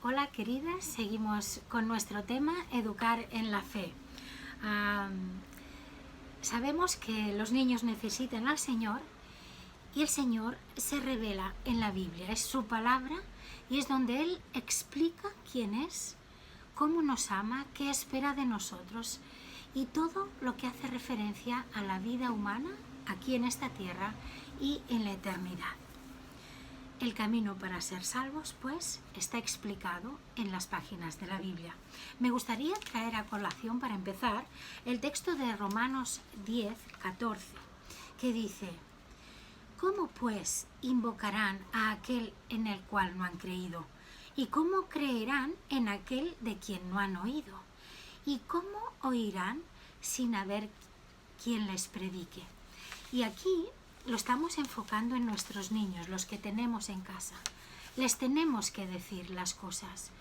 Hola queridas, seguimos con nuestro tema Educar en la Fe. Sabemos que los niños necesitan al Señor y el Señor se revela en la Biblia, es su palabra y es donde Él explica quién es, cómo nos ama, qué espera de nosotros y todo lo que hace referencia a la vida humana aquí en esta tierra y en la eternidad. El camino para ser salvos, pues, está explicado en las páginas de la Biblia. Me gustaría traer a colación, para empezar, el texto de Romanos 10, 14, que dice: ¿Cómo, pues, invocarán a aquel en el cual no han creído? ¿Y cómo creerán en aquel de quien no han oído? ¿Y cómo oirán sin haber quien les predique? Y aquí lo estamos enfocando en nuestros niños, los que tenemos en casa. Les tenemos que decir las cosas.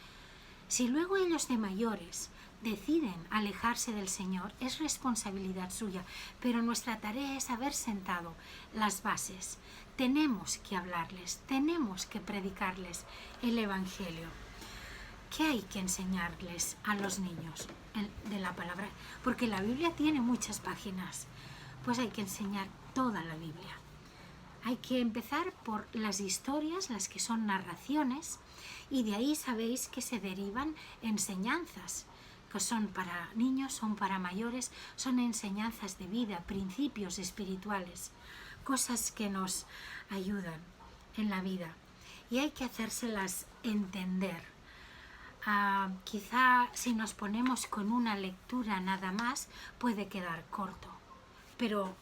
Si luego ellos de mayores deciden alejarse del Señor, es responsabilidad suya, pero nuestra tarea es haber sentado las bases. Tenemos que hablarles, tenemos que predicarles el Evangelio. ¿Qué hay que enseñarles a los niños de la palabra? Porque la Biblia tiene muchas páginas, pues hay que enseñar toda la Biblia. Hay que empezar por las historias, las que son narraciones, y de ahí sabéis que se derivan enseñanzas, que son para niños, son para mayores, son enseñanzas de vida, principios espirituales, cosas que nos ayudan en la vida. Y hay que hacérselas entender. Quizá si nos ponemos con una lectura nada más, puede quedar corto, pero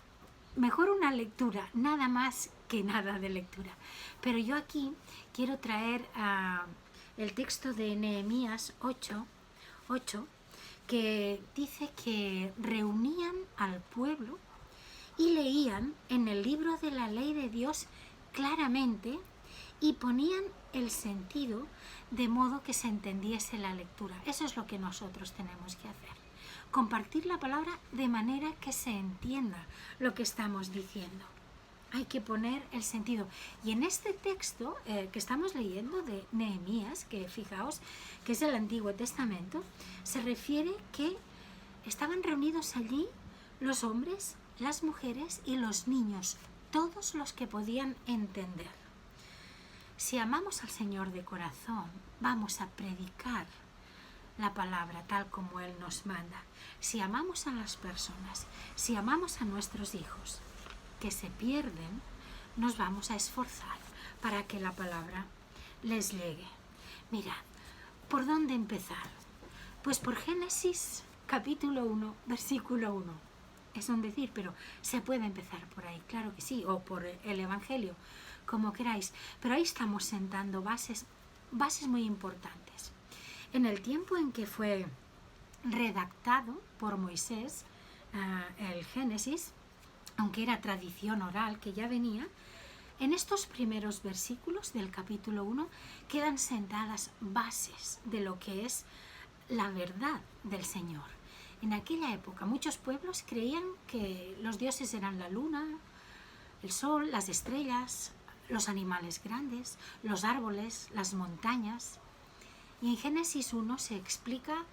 mejor una lectura, nada más que nada de lectura. Pero yo aquí quiero traer el texto de Nehemías 8, que dice que reunían al pueblo y leían en el libro de la ley de Dios claramente y ponían el sentido de modo que se entendiese la lectura. Eso es lo que nosotros tenemos que hacer. Compartir la palabra de manera que se entienda lo que estamos diciendo. Hay que poner el sentido. Y en este texto que estamos leyendo de Nehemías, que fijaos que es el Antiguo Testamento, se refiere que estaban reunidos allí los hombres, las mujeres y los niños, todos los que podían entender. Si amamos al Señor de corazón, vamos a predicar la palabra tal como Él nos manda. Si amamos a las personas, si amamos a nuestros hijos que se pierden, nos vamos a esforzar para que la palabra les llegue. Mira, ¿por dónde empezar? Pues por Génesis capítulo 1, versículo 1. Es un decir, pero se puede empezar por ahí, claro que sí, o por el Evangelio, como queráis. Pero ahí estamos sentando bases muy importantes. En el tiempo en que fue redactado por Moisés el Génesis, aunque era tradición oral que ya venía, en estos primeros versículos del capítulo 1 quedan sentadas bases de lo que es la verdad del Señor. En aquella época muchos pueblos creían que los dioses eran la luna, el sol, las estrellas, los animales grandes, los árboles, las montañas. Y en Génesis 1 se explica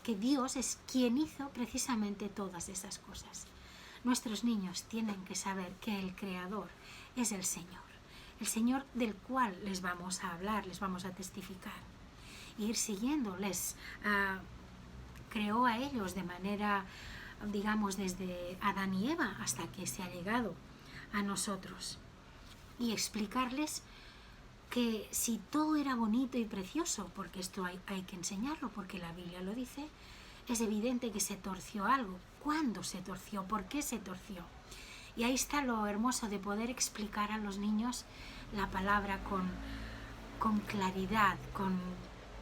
que Dios es quien hizo precisamente todas esas cosas. Nuestros niños tienen que saber que el Creador es el Señor del cual les vamos a hablar, les vamos a testificar. E ir siguiendo, les creó a ellos de manera, digamos, desde Adán y Eva hasta que se ha llegado a nosotros. Y explicarles que si todo era bonito y precioso, porque esto hay que enseñarlo, porque la Biblia lo dice, es evidente que se torció algo. ¿Cuándo se torció? ¿Por qué se torció? Y ahí está lo hermoso de poder explicar a los niños la palabra con claridad, con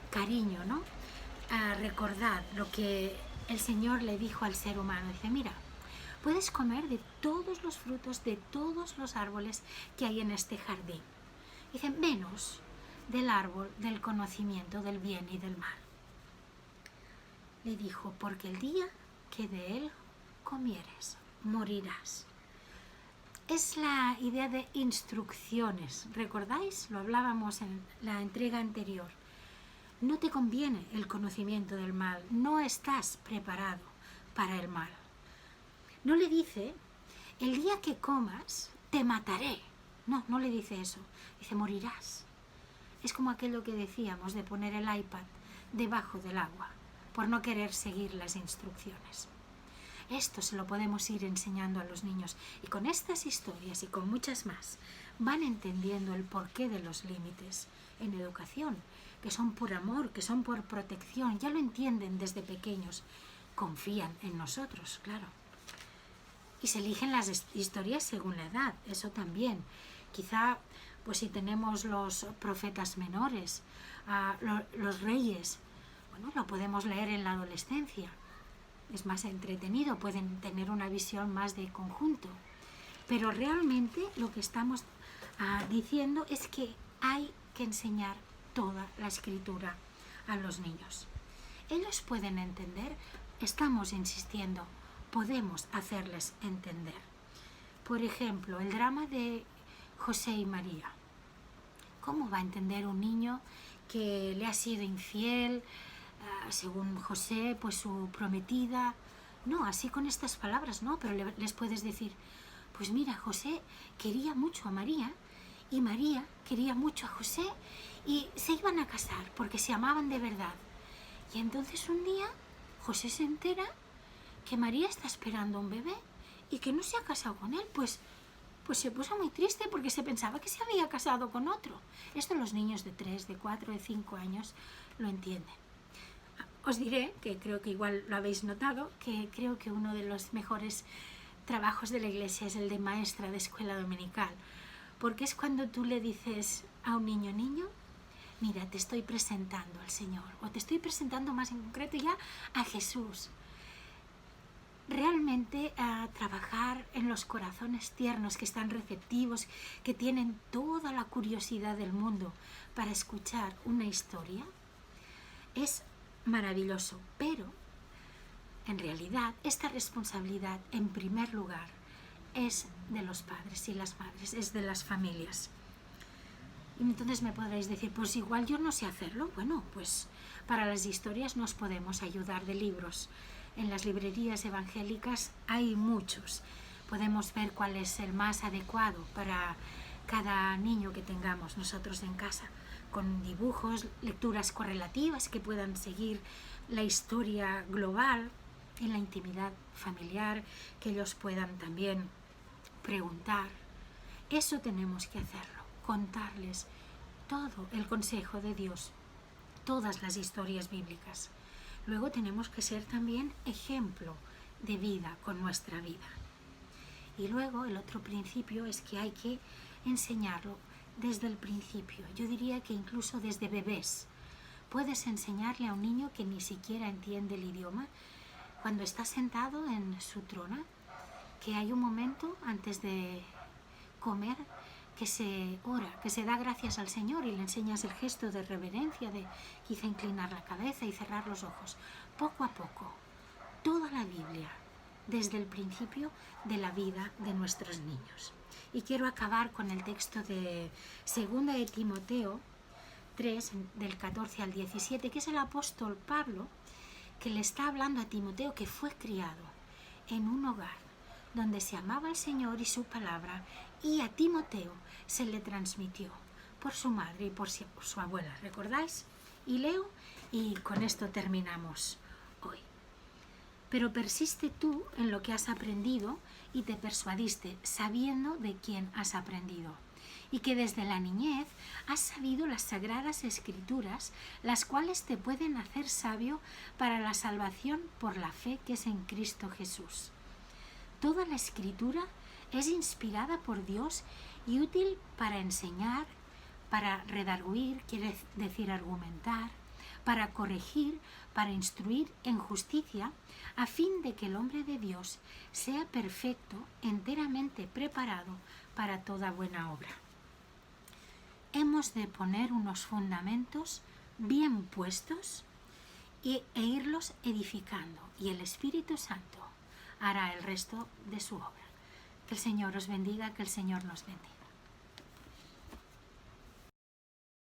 cariño, ¿no? Recordad lo que el Señor le dijo al ser humano. Dice, mira, puedes comer de todos los frutos, de todos los árboles que hay en este jardín. Dice, menos del árbol del conocimiento del bien y del mal. Le dijo, porque el día que de él comieres, morirás. Es la idea de instrucciones, ¿recordáis? Lo hablábamos en la entrega anterior. No te conviene el conocimiento del mal, no estás preparado para el mal. No le dice, el día que comas, te mataré. No, no le dice eso. Dice, morirás. Es como aquello que decíamos de poner el iPad debajo del agua, por no querer seguir las instrucciones. Esto se lo podemos ir enseñando a los niños, y con estas historias y con muchas más van entendiendo el porqué de los límites en educación, que son por amor, que son por protección. Ya lo entienden desde pequeños, confían en nosotros, claro. Y se eligen las historias según la edad, eso también. Quizá, pues si tenemos los profetas menores, los reyes, bueno, lo podemos leer en la adolescencia. Es más entretenido, pueden tener una visión más de conjunto. Pero realmente lo que estamos diciendo es que hay que enseñar toda la escritura a los niños. Ellos pueden entender, estamos insistiendo, podemos hacerles entender. Por ejemplo, el drama de José y María. ¿Cómo va a entender un niño que le ha sido infiel, según José, pues su prometida? No, así con estas palabras, no, pero les puedes decir, pues mira, José quería mucho a María y María quería mucho a José y se iban a casar porque se amaban de verdad. Y entonces un día José se entera que María está esperando un bebé y que no se ha casado con él, pues se puso muy triste porque se pensaba que se había casado con otro. Esto los niños de 3, de 4, de 5 años lo entienden. Os diré, que creo que igual lo habéis notado, que creo que uno de los mejores trabajos de la iglesia es el de maestra de escuela dominical, porque es cuando tú le dices a un niño, mira, te estoy presentando al Señor, o te estoy presentando más en concreto ya a Jesús. Realmente trabajar en los corazones tiernos que están receptivos, que tienen toda la curiosidad del mundo para escuchar una historia, es maravilloso. Pero en realidad esta responsabilidad en primer lugar es de los padres y las madres, es de las familias. Y entonces me podréis decir, pues igual yo no sé hacerlo. Bueno, pues para las historias nos podemos ayudar de libros. En las librerías evangélicas hay muchos. Podemos ver cuál es el más adecuado para cada niño que tengamos nosotros en casa, con dibujos, lecturas correlativas que puedan seguir la historia global en la intimidad familiar, que ellos puedan también preguntar. Eso tenemos que hacerlo, contarles todo el consejo de Dios, todas las historias bíblicas. Luego tenemos que ser también ejemplo de vida con nuestra vida. Y luego el otro principio es que hay que enseñarlo desde el principio. Yo diría que incluso desde bebés. Puedes enseñarle a un niño que ni siquiera entiende el idioma, cuando está sentado en su trona, que hay un momento antes de comer que se ora, que se da gracias al Señor y le enseñas el gesto de reverencia, de quizá inclinar la cabeza y cerrar los ojos. Poco a poco, toda la Biblia, desde el principio de la vida de nuestros niños. Y quiero acabar con el texto de 2 de Timoteo 3, del 14 al 17, que es el apóstol Pablo, que le está hablando a Timoteo, que fue criado en un hogar donde se amaba al Señor y su palabra, y a Timoteo se le transmitió por su madre y por su abuela. ¿Recordáis? Y leo, y con esto terminamos hoy. Pero persiste tú en lo que has aprendido y te persuadiste, sabiendo de quién has aprendido, y que desde la niñez has sabido las sagradas escrituras, las cuales te pueden hacer sabio para la salvación por la fe que es en Cristo Jesús. Toda la escritura es inspirada por Dios y útil para enseñar, para redarguir, quiere decir argumentar, para corregir, para instruir en justicia, a fin de que el hombre de Dios sea perfecto, enteramente preparado para toda buena obra. Hemos de poner unos fundamentos bien puestos e irlos edificando, y el Espíritu Santo hará el resto de su obra. Que el Señor os bendiga, que el Señor nos bendiga.